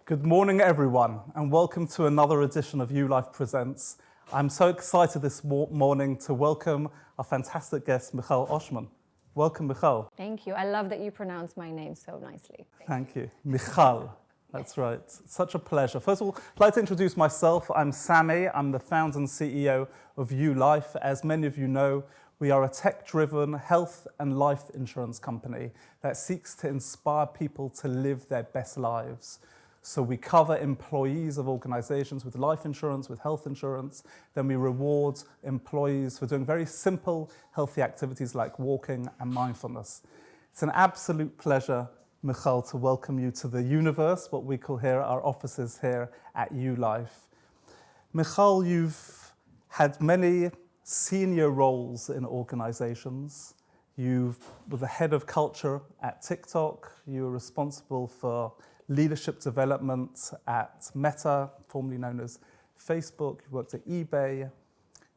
Good morning, everyone, and welcome to another edition of YuLife Presents. I'm so excited this morning to welcome our fantastic guest, Michal Oshman. Welcome, Michal. Thank you. I love that you pronounce my name so nicely. Thank you. Michal. That's right. Such a pleasure. First of all, I'd like to introduce myself. I'm Sammy. I'm the founder and CEO of YuLife. As many of you know, we are a tech-driven health and life insurance company that seeks to inspire people to live their best lives. So we cover employees of organizations with life insurance, with health insurance. Then we reward employees for doing very simple, healthy activities like walking and mindfulness. It's an absolute pleasure, Michal, to welcome you to the universe, what we call here our offices here at YuLife. Michal, you've had many senior roles in organizations. You were the head of culture at TikTok. You were responsible for leadership development at Meta, formerly known as Facebook. You've worked at eBay.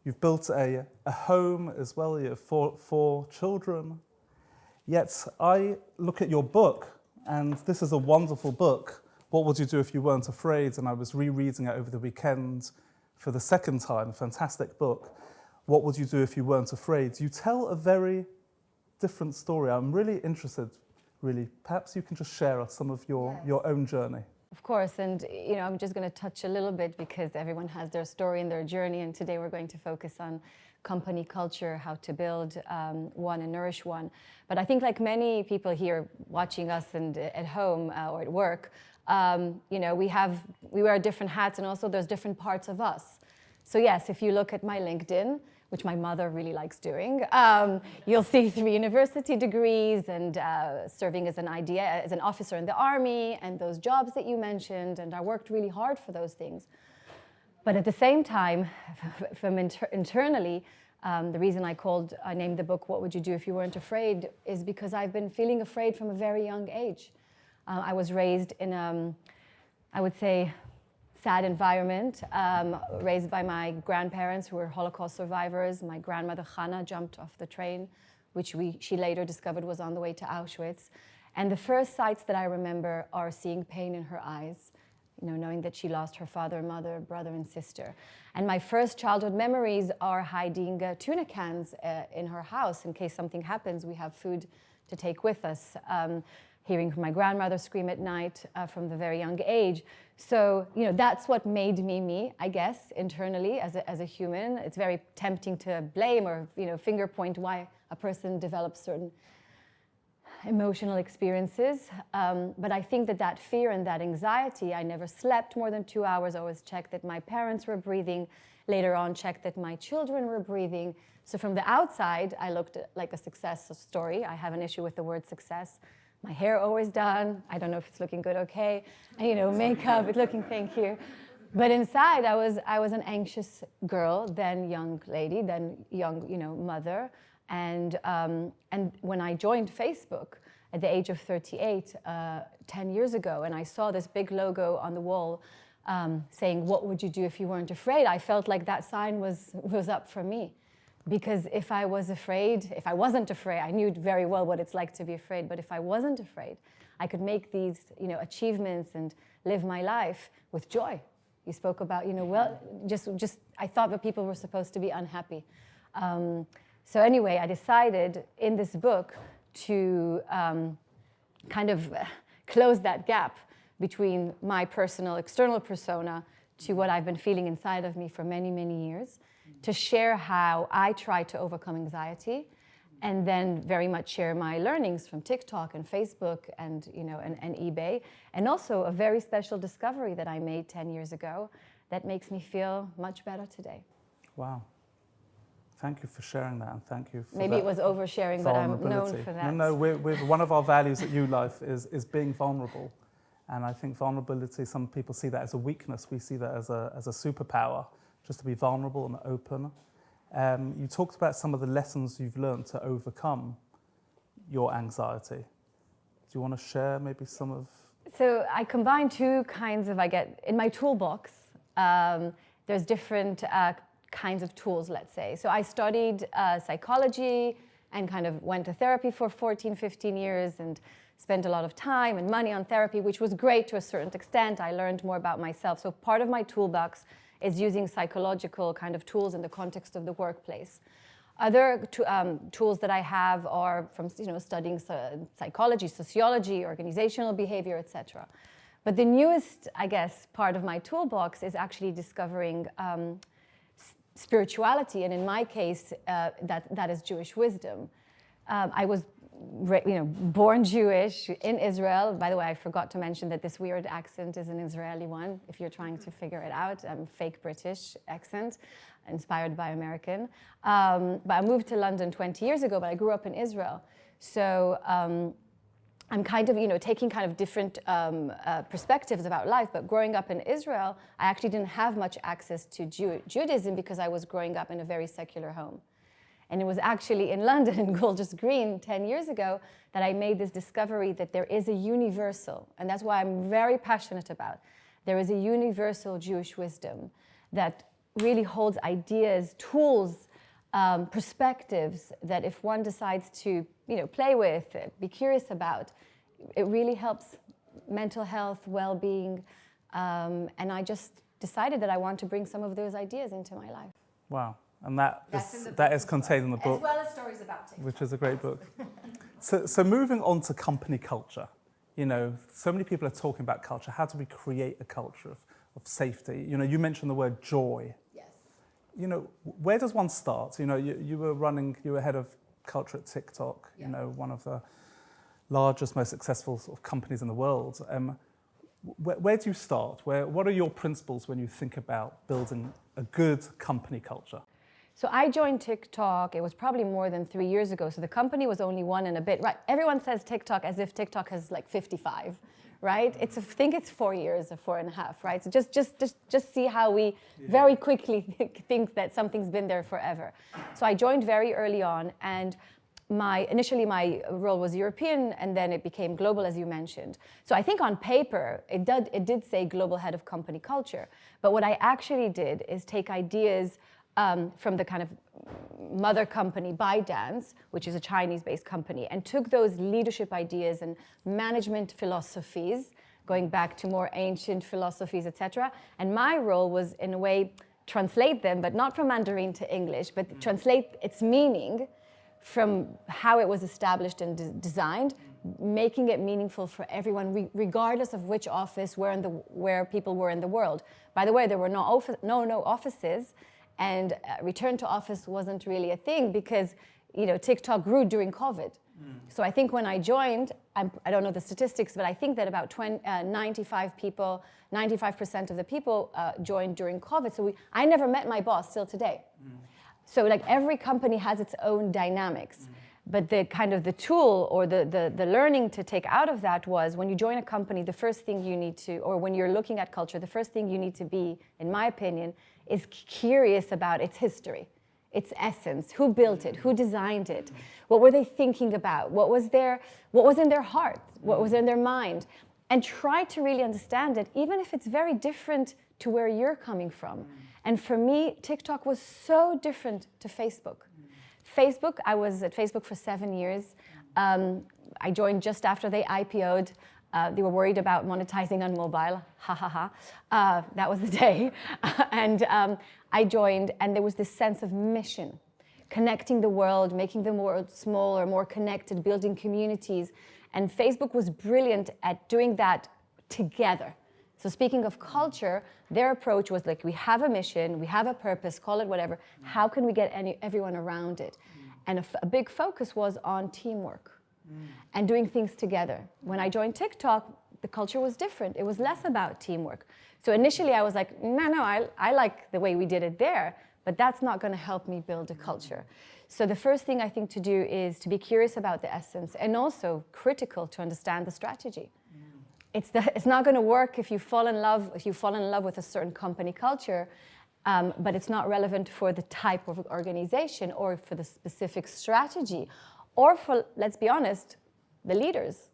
You've built a home as well. You have four children. Yet I look at your book, and this is a wonderful book, What Would You Do If You Weren't Afraid? And I was rereading it over the weekend for the second time. Fantastic book. What Would You Do If You Weren't Afraid? You tell a very different story. I'm really interested, really. Perhaps you can just share us some of your own journey. Of course, and I'm just going to touch a little bit because everyone has their story and their journey, and today we're going to focus on company culture, how to build one and nourish one. But I think like many people here watching us and at home or at work, we wear different hats, and also there's different parts of us. So yes, if you look at my LinkedIn, which my mother really likes doing, you'll see 3 university degrees and serving as an officer in the army, and those jobs that you mentioned, and I worked really hard for those things. But at the same time, from internally, the reason I named the book What Would You Do If You Weren't Afraid is because I've been feeling afraid from a very young age. I was raised in, I would say, sad environment, raised by my grandparents who were Holocaust survivors. My grandmother Hannah jumped off the train, which she later discovered was on the way to Auschwitz. And the first sights that I remember are seeing pain in her eyes, knowing that she lost her father, mother, brother, and sister. And my first childhood memories are hiding tuna cans in her house. In case something happens, we have food to take with us. Hearing my grandmother scream at night from the very young age. So, that's what made me, I guess, internally as a human. It's very tempting to blame or, finger point why a person develops certain emotional experiences. But I think that fear and that anxiety, I never slept more than 2 hours. I always checked that my parents were breathing. Later on, checked that my children were breathing. So from the outside, I looked like a success story. I have an issue with the word success. My hair always done. I don't know if it's looking good, okay. And, makeup, it's looking, thank you. But inside, I was an anxious girl, then young lady, then young, mother. And when I joined Facebook at the age of 38, 10 years ago, and I saw this big logo on the wall saying, "What would you do if you weren't afraid?" I felt like that sign was up for me. Because if I wasn't afraid, I knew very well what it's like to be afraid, but if I wasn't afraid, I could make these, achievements and live my life with joy. You spoke about, I thought that people were supposed to be unhappy. So anyway, I decided in this book to kind of close that gap between my personal external persona to what I've been feeling inside of me for many, many years, to share how I try to overcome anxiety, and then very much share my learnings from TikTok and Facebook and eBay, and also a very special discovery that I made 10 years ago that makes me feel much better today. Wow. Thank you for sharing that, and thank you for Maybe it was oversharing, but I'm known for that. No, one of our values at YuLife is being vulnerable. And I think vulnerability, some people see that as a weakness. We see that as a superpower, just to be vulnerable and open. You talked about some of the lessons you've learned to overcome your anxiety. Do you want to share maybe some of? So I combine 2 kinds of, in my toolbox, there's different kinds of tools, let's say. So I studied psychology and kind of went to therapy for 14, 15 years and spent a lot of time and money on therapy, which was great to a certain extent. I learned more about myself. So part of my toolbox is using psychological kind of tools in the context of the workplace. Other tools that I have are from studying psychology, sociology, organizational behavior, etc. But the newest, I guess, part of my toolbox is actually discovering spirituality, and in my case, that is Jewish wisdom. I was born Jewish in Israel. By the way, I forgot to mention that this weird accent is an Israeli one, if you're trying to figure it out. Fake British accent, inspired by American. But I moved to London 20 years ago, but I grew up in Israel. So I'm kind of, taking kind of different perspectives about life. But growing up in Israel, I actually didn't have much access to Judaism because I was growing up in a very secular home. And it was actually in London, in Golders Green, 10 years ago, that I made this discovery that there is a universal, and that's why I'm very passionate about, there is a universal Jewish wisdom that really holds ideas, tools, perspectives that if one decides to, play with, be curious about, it really helps mental health, well-being, and I just decided that I want to bring some of those ideas into my life. Wow. And that is contained in the book. As well as stories about TikTok. Which is a great book. So moving on to company culture, so many people are talking about culture. How do we create a culture of safety? You mentioned the word joy. Yes. Where does one start? You were head of culture at TikTok, one of the largest, most successful sort of companies in the world. Where do you start? What are your principles when you think about building a good company culture? So I joined TikTok, it was probably more than 3 years ago. So the company was only one and a bit, right? Everyone says TikTok as if TikTok has like 55, right? I think it's 4 years or 4.5, right? So just see how we very quickly think that something's been there forever. So I joined very early on, and initially my role was European, and then it became global, as you mentioned. So I think on paper, it did say global head of company culture. But what I actually did is take ideas from the kind of mother company ByteDance, which is a Chinese-based company, and took those leadership ideas and management philosophies, going back to more ancient philosophies, etc. And my role was, in a way, translate them, but not from Mandarin to English, but translate its meaning from how it was established and designed, making it meaningful for everyone, regardless of which office, where people were in the world. By the way, there were no offices, and return to office wasn't really a thing because TikTok grew during COVID. So I think when I joined, I don't know the statistics, but I think that about 95% of the people joined during COVID. So I never met my boss till today. So like every company has its own dynamics. But the kind of the tool or the learning to take out of that was when you join a company, the first thing you need to, or when you're looking at culture, the first thing you need to be, in my opinion, is curious about its history, its essence, who built it, who designed it, what were they thinking about, what was in their heart, what was in their mind, and try to really understand it, even if it's very different to where you're coming from. And for me, TikTok was so different to Facebook. Facebook, I was at Facebook for 7 years. I joined just after they IPO'd. They were worried about monetizing on mobile. Ha ha ha. That was the day. And I joined, and there was this sense of mission, connecting the world, making the world smaller, more connected, building communities. And Facebook was brilliant at doing that together. So speaking of culture, their approach was like, we have a mission, we have a purpose, call it whatever. How can we get everyone around it? And a big focus was on teamwork and doing things together. When I joined TikTok, the culture was different. It was less about teamwork. So initially I was like, no, I like the way we did it there, but that's not going to help me build a culture. So the first thing I think to do is to be curious about the essence and also critical to understand the strategy. It's not going to work if you fall in love with a certain company culture, but it's not relevant for the type of organization or for the specific strategy, or for, let's be honest, the leaders.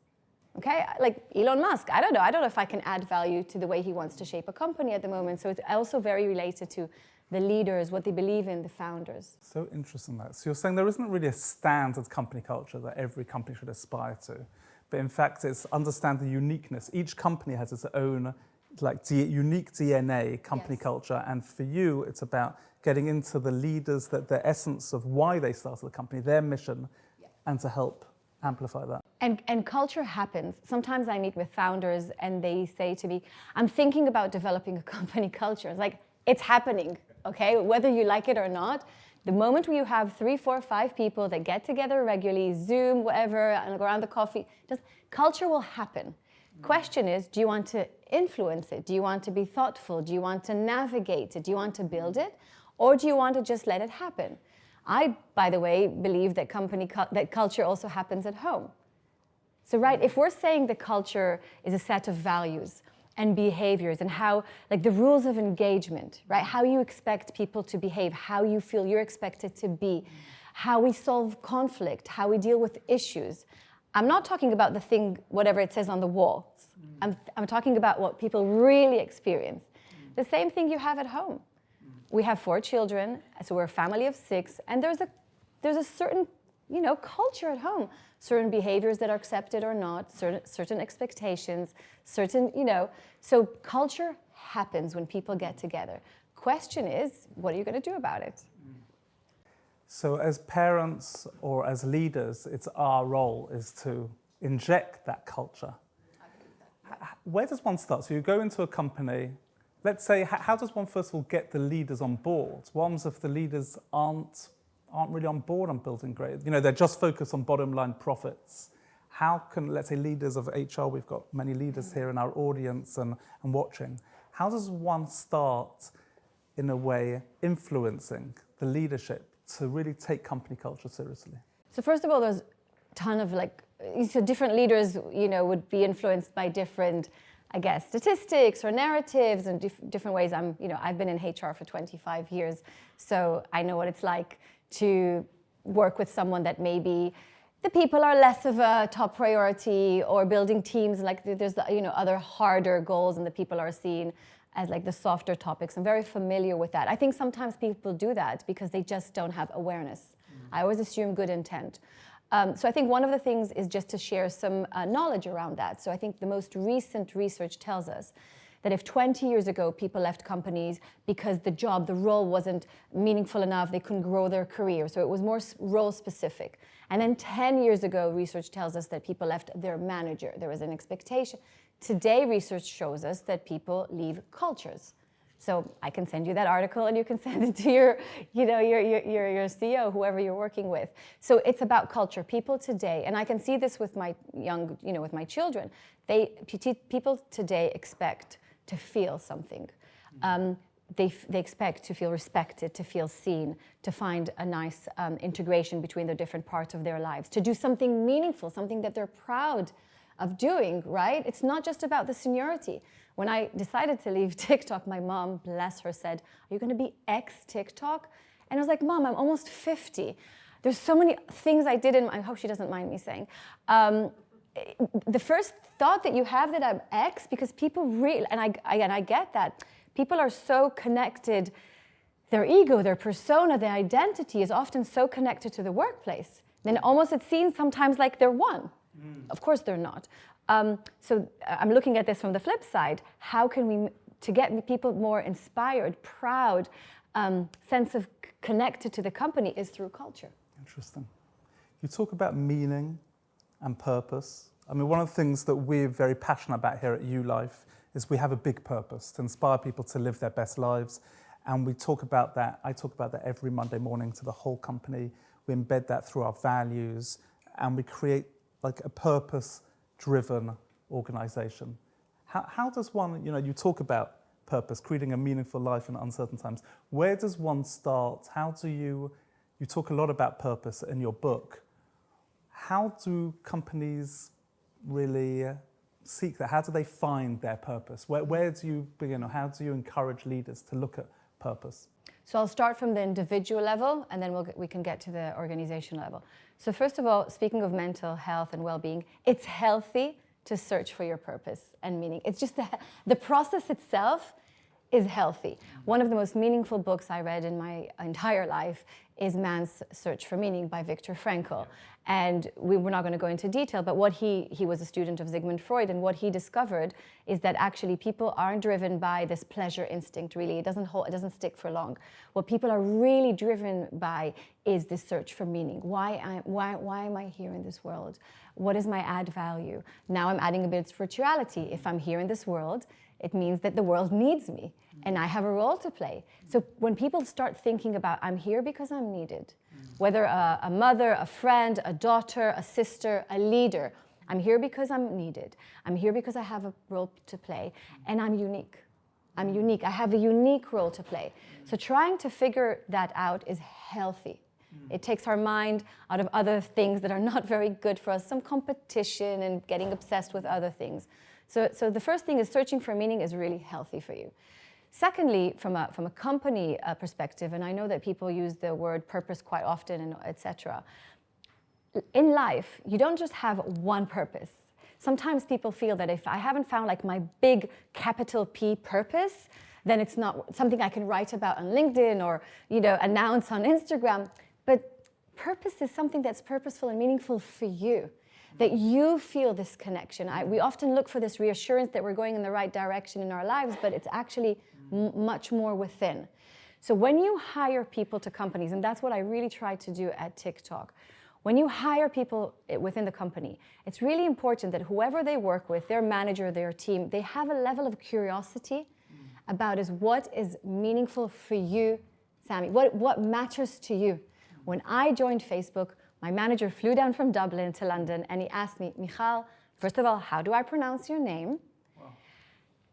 Okay, like Elon Musk. I don't know if I can add value to the way he wants to shape a company at the moment. So it's also very related to the leaders, what they believe in, the founders. So interesting that. So you're saying there isn't really a standard company culture that every company should aspire to. but in fact it's understand the uniqueness. Each company has its own unique DNA, company culture, and for you it's about getting into the leaders, that the essence of why they started the company, their mission, and to help amplify that. And culture happens. Sometimes I meet with founders and they say to me, I'm thinking about developing a company culture. It's like, it's happening, okay? Whether you like it or not, the moment you have 3, 4, 5 people that get together regularly, Zoom, whatever, and around the coffee, just culture will happen. Question is, do you want to influence it? Do you want to be thoughtful? Do you want to navigate it? Do you want to build it? Or do you want to just let it happen? I, by the way, believe that that culture also happens at home. So, right, if we're saying the culture is a set of values and behaviors and how, like the rules of engagement, right, how you expect people to behave, how you feel you're expected to be, how we solve conflict, how we deal with issues. I'm not talking about the thing, whatever it says on the walls. I'm talking about what people really experience. The same thing you have at home. We have 4 children, so we're a family of 6, and there's a certain, culture at home. Certain behaviors that are accepted or not, certain expectations, so culture happens when people get together. Question is, what are you going to do about it? So as parents or as leaders, it's our role is to inject that culture. Where does one start? So you go into a company, let's say, how does one first of all get the leaders on board? What if the leaders aren't really on board on building great? They're just focused on bottom line profits. How can, let's say, leaders of HR, we've got many leaders here in our audience and watching. How does one start, in a way, influencing the leadership to really take company culture seriously? So first of all, there's a ton of so different leaders, would be influenced by different, statistics or narratives and different ways. I've been in HR for 25 years, so I know what it's like to work with someone that maybe the people are less of a top priority, or building teams, there's other harder goals and the people are seen as the softer topics. I'm very familiar with that. I think sometimes people do that because they just don't have awareness. I always assume good intent. So I think one of the things is just to share some knowledge around that. So I think the most recent research tells us that if 20 years ago people left companies because the role wasn't meaningful enough, they couldn't grow their career, so it was more role specific. And then 10 years ago, research tells us that people left their manager. There was an expectation. Today, research shows us that people leave cultures. So I can send you that article and you can send it to your CEO, whoever you're working with. So it's about culture. People today, and I can see this with my with my children, people today expect to feel something. They expect to feel respected, to feel seen, to find a nice integration between the different parts of their lives, to do something meaningful, something that they're proud of doing, right? It's not just about the seniority. When I decided to leave TikTok, my mom, bless her, said, "Are you going to be ex-TikTok?" And I was like, "Mom, I'm almost 50. There's so many things I did I hope she doesn't mind me saying. The first thought that you have that I'm ex, because people really, and I get that, people are so connected, their ego, their persona, their identity is often so connected to the workplace. Then almost it seems sometimes like they're one. Of course they're not. So I'm looking at this from the flip side. How can we, to get people more inspired, proud, sense of connected to the company is through culture. Interesting. You talk about meaning and purpose. I mean, one of the things that we're very passionate about here at YuLife is we have a big purpose to inspire people to live their best lives. And we talk about that. I talk about that every Monday morning to the whole company. We embed that through our values and we create a purpose-driven organization. How does one, you talk about purpose, creating a meaningful life in uncertain times. Where does one start? How do you talk a lot about purpose in your book. How do companies really seek that? How do they find their purpose? Where do you begin, or how do you encourage leaders to look at purpose? So I'll start from the individual level, and then we can get to the organization level. So first of all, speaking of mental health and well-being, it's healthy to search for your purpose and meaning. It's just the process itself is healthy. One of the most meaningful books I read in my entire life is Man's Search for Meaning by Viktor Frankl. And we're not going to go into detail, but what he was a student of Sigmund Freud, and what he discovered is that actually people aren't driven by this pleasure instinct, really. It doesn't stick for long. What people are really driven by is this search for meaning. Why am I here in this world? What is my add value? Now I'm adding a bit of spirituality. If I'm here in this world, it means that the world needs me, and I have a role to play. So when people start thinking about, I'm here because I'm needed, whether a mother, a friend, a daughter, a sister, a leader, I'm here because I'm needed. I'm here because I have a role to play, and I'm unique. I'm unique. I have a unique role to play. So trying to figure that out is healthy. It takes our mind out of other things that are not very good for us, some competition and getting obsessed with other things. So the first thing is searching for meaning is really healthy for you. Secondly, from a company perspective, and I know that people use the word purpose quite often, and etc. In life, you don't just have one purpose. Sometimes people feel that if I haven't found like my big capital P purpose, then it's not something I can write about on LinkedIn or announce on Instagram. But purpose is something that's purposeful and meaningful for you, that you feel this connection. We often look for this reassurance that we're going in the right direction in our lives, but it's actually much more within. So when you hire people to companies, and that's what I really try to do at TikTok, when you hire people within the company, it's really important that whoever they work with, their manager, their team, they have a level of curiosity about what is meaningful for you, Sammy, what matters to you. When I joined Facebook, my manager flew down from Dublin to London, and he asked me, Michal, first of all, how do I pronounce your name?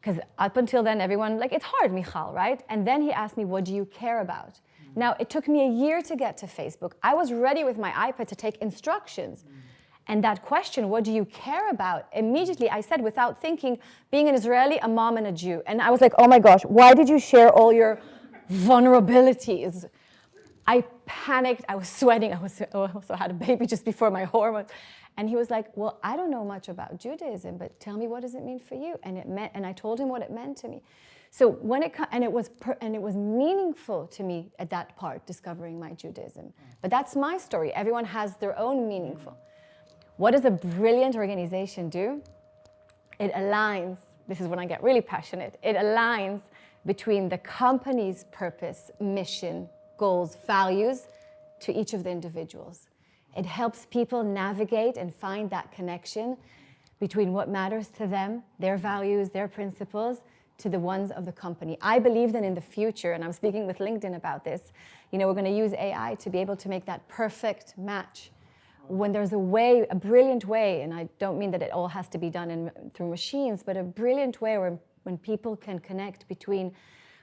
Because up until then, everyone, it's hard, Michal, right? And then he asked me, what do you care about? Now, it took me a year to get to Facebook. I was ready with my iPad to take instructions. And that question, what do you care about? Immediately, I said, without thinking, being an Israeli, a mom, and a Jew. And I was like, oh my gosh, why did you share all your vulnerabilities? I panicked, I was sweating, I also had a baby just before my hormones. And he was like, well, I don't know much about Judaism, but tell me, what does it mean for you? And I told him what it meant to me. So it was meaningful to me at that part, discovering my Judaism. But that's my story. Everyone has their own meaningful. What does a brilliant organization do? It aligns, this is when I get really passionate, it aligns between the company's purpose, mission, goals, values to each of the individuals. It helps people navigate and find that connection between what matters to them, their values, their principles, to the ones of the company. I believe that in the future, and I'm speaking with LinkedIn about this, we're going to use AI to be able to make that perfect match. When there's a brilliant way, and I don't mean that it all has to be done through machines, but a brilliant way when people can connect between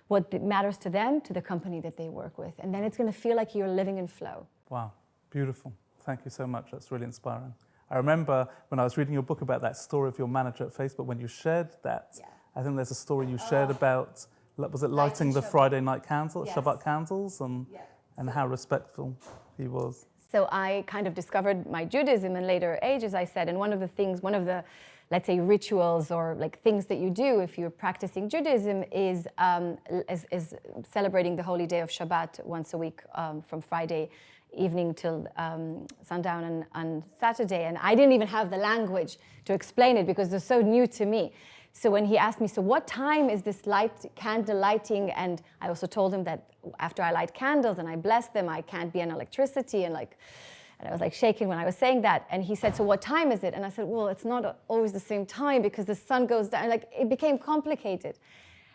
what matters to them to the company that they work with. And then it's going to feel like you're living in flow. Wow, beautiful. Thank you so much. That's really inspiring. I remember when I was reading your book about that story of your manager at Facebook, when you shared that, yeah. I think there's a story you shared about, was it lighting the Friday night candles, yes. Shabbat candles, and how respectful he was. So I kind of discovered my Judaism in later age, as I said, and one of the let's say rituals or things that you do if you're practicing Judaism is celebrating the holy day of Shabbat once a week from Friday evening till sundown on Saturday. And I didn't even have the language to explain it because they're so new to me. So when he asked me, so what time is this candle lighting? And I also told him that after I light candles and I bless them, I can't be on electricity and I was shaking when I was saying that. And he said, so what time is it? And I said, well, it's not always the same time because the sun goes down. It became complicated.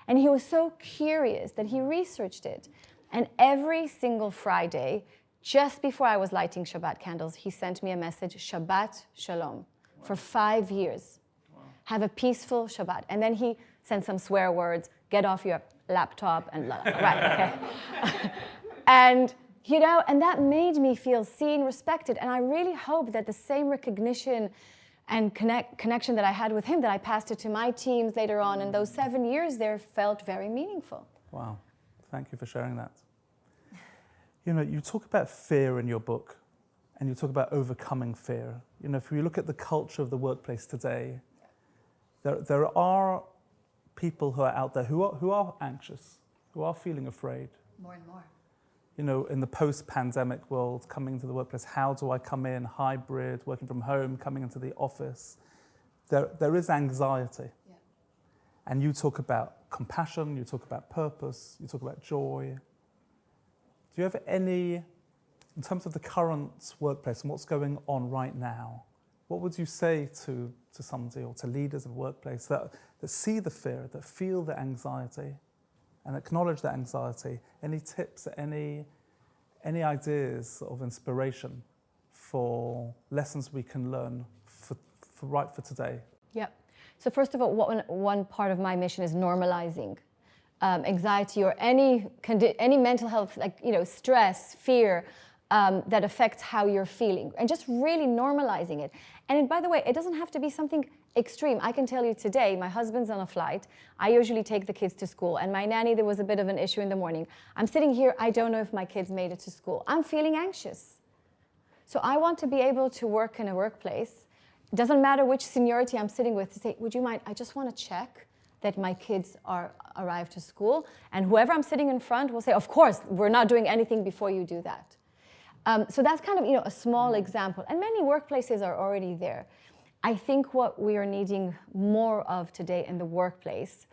And he was so curious that he researched it. And every single Friday, just before I was lighting Shabbat candles, he sent me a message, Shabbat Shalom, for 5 years. Wow. Have a peaceful Shabbat. And then he sent some swear words, get off your laptop, and right, okay. And that made me feel seen, respected. And I really hope that the same recognition and connection that I had with him, that I passed it to my teams later on. And those 7 years there felt very meaningful. Wow. Thank you for sharing that. You talk about fear in your book, and you talk about overcoming fear. If we look at the culture of the workplace today, there are people who are out there who are anxious, who are feeling afraid. More and more. in the post-pandemic world, coming to the workplace, how do I come in hybrid, working from home, coming into the office? There is anxiety. Yeah. And you talk about compassion, you talk about purpose, you talk about joy. Do you have any, in terms of the current workplace and what's going on right now, what would you say to somebody or to leaders of the workplace that see the fear, that feel the anxiety and acknowledge that anxiety? Any tips, any ideas of inspiration for lessons we can learn for today? Yeah. So first of all, one part of my mission is normalizing anxiety or any mental health, like stress, fear, that affects how you're feeling, and just really normalizing it. And by the way, it doesn't have to be something extreme. I can tell you today, my husband's on a flight. I usually take the kids to school, and my nanny, there was a bit of an issue in the morning. I'm sitting here, I don't know if my kids made it to school. I'm feeling anxious. So I want to be able to work in a workplace. It doesn't matter which seniority I'm sitting with, to say, would you mind, I just want to check that my kids arrived to school. And whoever I'm sitting in front will say, of course, we're not doing anything before you do that. So that's kind of a small example. And many workplaces are already there. I think what we are needing more of today in the workplace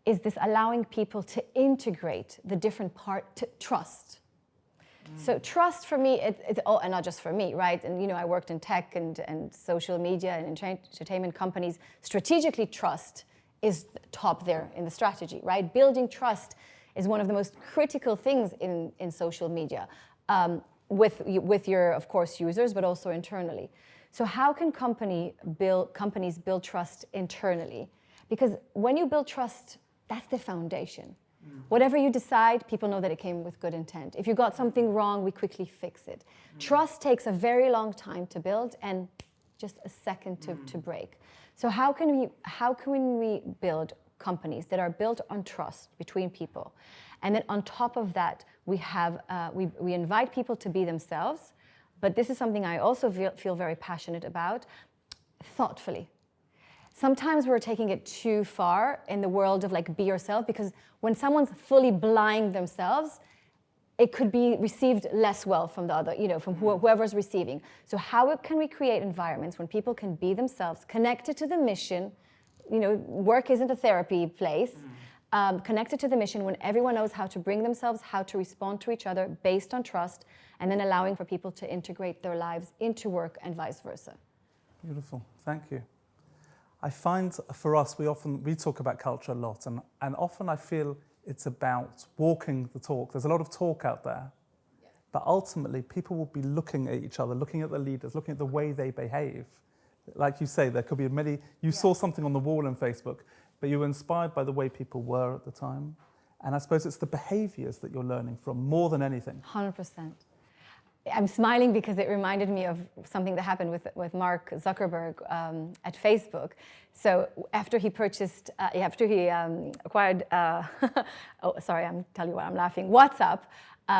is this allowing people to integrate the different trust. So trust for me, it's all, and not just for me, right? And I worked in tech and social media and entertainment companies. Strategically, trust is top there in the strategy, right? Building trust is one of the most critical things in social media, with your, of course, users, but also internally. So how can companies build trust internally? Because when you build trust, that's the foundation. Whatever you decide, people know that it came with good intent. If you got something wrong, we quickly fix it. Trust takes a very long time to build and just a second to break. So how can we build companies that are built on trust between people? And then on top of that, we invite people to be themselves, but this is something I also feel very passionate about, thoughtfully. Sometimes we're taking it too far in the world of be yourself, because when someone's fully blind themselves, it could be received less well from the other, from whoever's receiving. So how can we create environments when people can be themselves, connected to the mission? Work isn't a therapy place. Connected to the mission, when everyone knows how to bring themselves, how to respond to each other based on trust, and then allowing for people to integrate their lives into work and vice versa. Beautiful, thank you. I find for us, we talk about culture a lot, and often I feel it's about walking the talk. There's a lot of talk out there, but ultimately people will be looking at each other, looking at the leaders, looking at the way they behave. Like you say, there could be many, you saw something on the wall on Facebook, but you were inspired by the way people were at the time. And I suppose it's the behaviors that you're learning from more than anything. 100%. I'm smiling because it reminded me of something that happened with Mark Zuckerberg at Facebook. So after he acquired, I'm telling you what, I'm laughing, WhatsApp,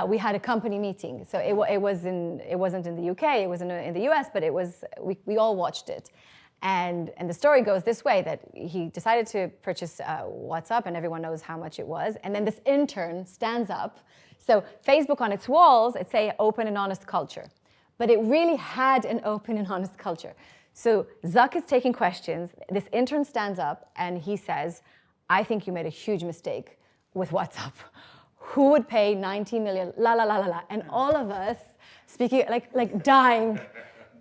we had a company meeting. So it wasn't in the UK, it was in the US, but we all watched it. And the story goes this way, that he decided to purchase WhatsApp, and everyone knows how much it was. And then this intern stands up. So Facebook on its walls, it say open and honest culture. But it really had an open and honest culture. So Zuck is taking questions. This intern stands up and he says, I think you made a huge mistake with WhatsApp. Who would pay 90 million, la la la la la. And all of us speaking, like dying.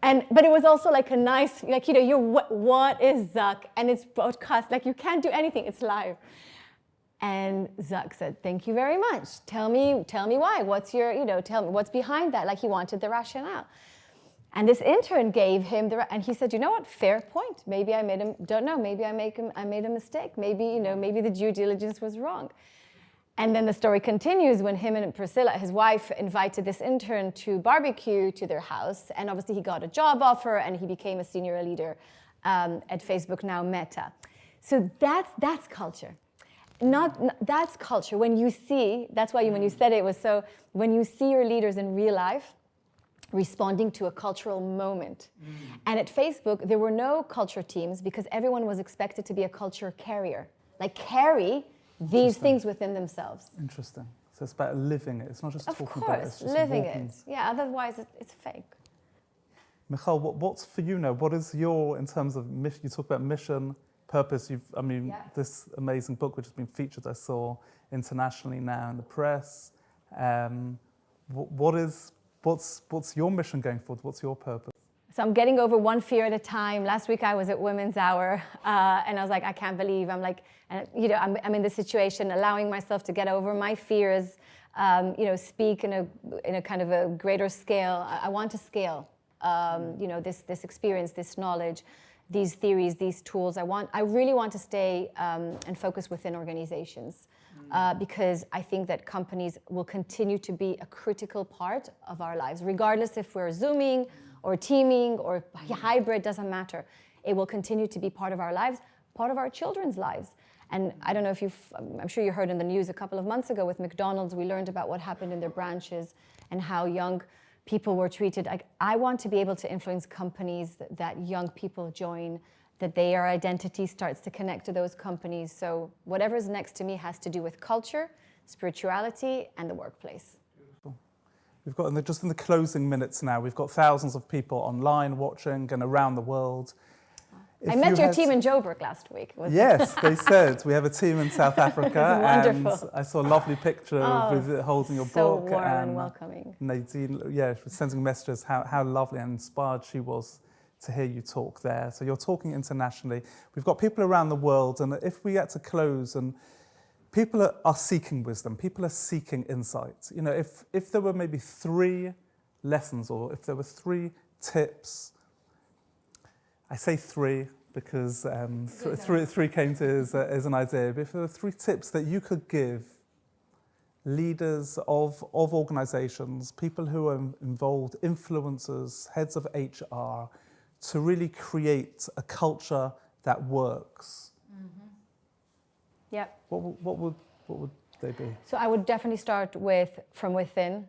But it was also like a nice, what is Zuck? And it's broadcast, you can't do anything, it's live. And Zuck said, thank you very much. Tell me why. What's tell me what's behind that? He wanted the rationale. And this intern gave him and he said, you know what, fair point. Maybe I made a mistake. Maybe the due diligence was wrong. And then the story continues when him and Priscilla, his wife, invited this intern to barbecue to their house. And obviously he got a job offer and he became a senior leader at Facebook, now Meta. So that's culture. That's culture. When you see, that's why when you said it was so, when you see your leaders in real life responding to a cultural moment. And at Facebook, there were no culture teams because everyone was expected to be a culture carrier. Carry these things within themselves. Interesting. So it's about living it. It's not just talking about it. It's just living walking. it. Yeah, otherwise it's fake. Michal, what's for you now? What is your, in terms of mission, you talk about mission, purpose, this amazing book which has been featured, I saw, internationally now in the press. What's your mission going forward? What's your purpose? So I'm getting over one fear at a time. Last week I was at Women's Hour and I was like, I can't believe I'm in this situation, allowing myself to get over my fears, speak in a kind of a greater scale. I want to scale, this experience, this knowledge, these theories, these tools. I really want to stay and focus within organizations because I think that companies will continue to be a critical part of our lives, regardless if we're Zooming or teaming or hybrid, doesn't matter. It will continue to be part of our lives, part of our children's lives. And I don't know if I'm sure you heard in the news a couple of months ago with McDonald's, we learned about what happened in their branches and how young people were treated. I want to be able to influence companies that young people join, that their identity starts to connect to those companies. So whatever's next to me has to do with culture, spirituality, and the workplace. We've got, just in the closing minutes now, we've got thousands of people online watching and around the world. I met your team in Joburg last week. Yes, they said. We have a team in South Africa. Wonderful. And I saw a lovely picture with holding your book. So warm and welcoming. Nadine, she was sending messages how lovely and inspired she was to hear you talk there. So you're talking internationally. We've got people around the world, and if we get to close, and people are seeking wisdom, people are seeking insight. If there were maybe 3 lessons, or if there were 3 tips, I say 3 because 3 came to as an idea, but if there were 3 tips that you could give leaders of organizations, people who are involved, influencers, heads of HR, to really create a culture that works. Mm-hmm. Yep. What would they be? So I would definitely start from within.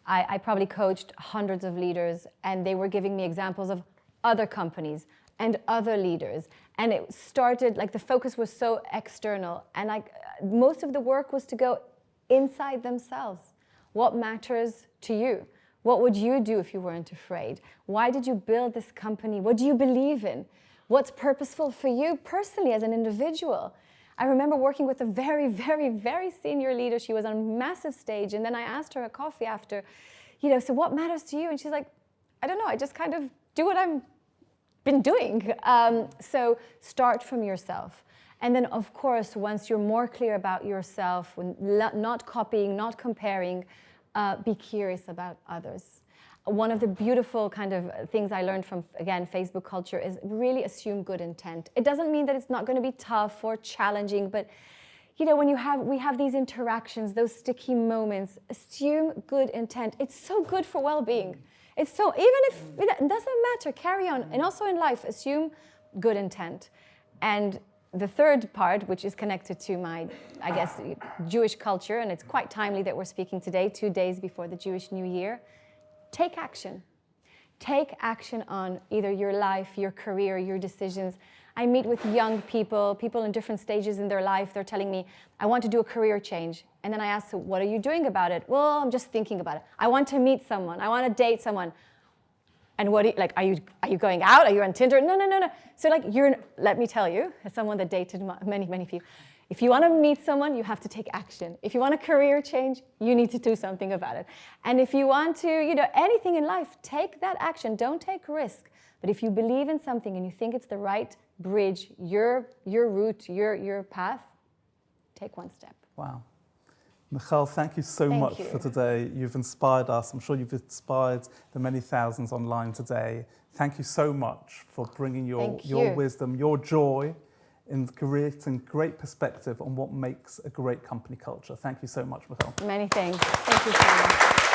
I probably coached hundreds of leaders, and they were giving me examples of other companies and other leaders. And it started, the focus was so external. And most of the work was to go inside themselves. What matters to you? What would you do if you weren't afraid? Why did you build this company? What do you believe in? What's purposeful for you personally as an individual? I remember working with a very, very, very senior leader. She was on a massive stage. And then I asked her at coffee after, so what matters to you? And she's like, I don't know. I just kind of do what I've been doing. So start from yourself. And then, of course, once you're more clear about yourself, not copying, not comparing, be curious about others. One of the beautiful kind of things I learned from, again, Facebook culture is really assume good intent. It doesn't mean that it's not going to be tough or challenging, but when we have these interactions, those sticky moments, assume good intent. It's so good for well-being. It's so, even if it doesn't matter, carry on. And also in life, assume good intent. And the third part, which is connected to my, Jewish culture, and it's quite timely that we're speaking today, 2 days before the Jewish New Year, take action. Take action on either your life, your career, your decisions. I meet with young people in different stages in their life. They're telling me, I want to do a career change. And then I ask, so what are you doing about it? Well, I'm just thinking about it. I want to meet someone. I want to date someone. And what are you going out? Are you on Tinder? No. So let me tell you, as someone that dated many, many people, if you want to meet someone, you have to take action. If you want a career change, you need to do something about it. And if you want to, anything in life, take that action. Don't take risk. But if you believe in something and you think it's the right bridge, your route, your path, take one step. Wow. Michal, thank you so much for today. You've inspired us. I'm sure you've inspired the many thousands online today. Thank you so much for bringing your wisdom, your joy in creating great perspective on what makes a great company culture. Thank you so much, Michal. Many thanks. Thank you so much.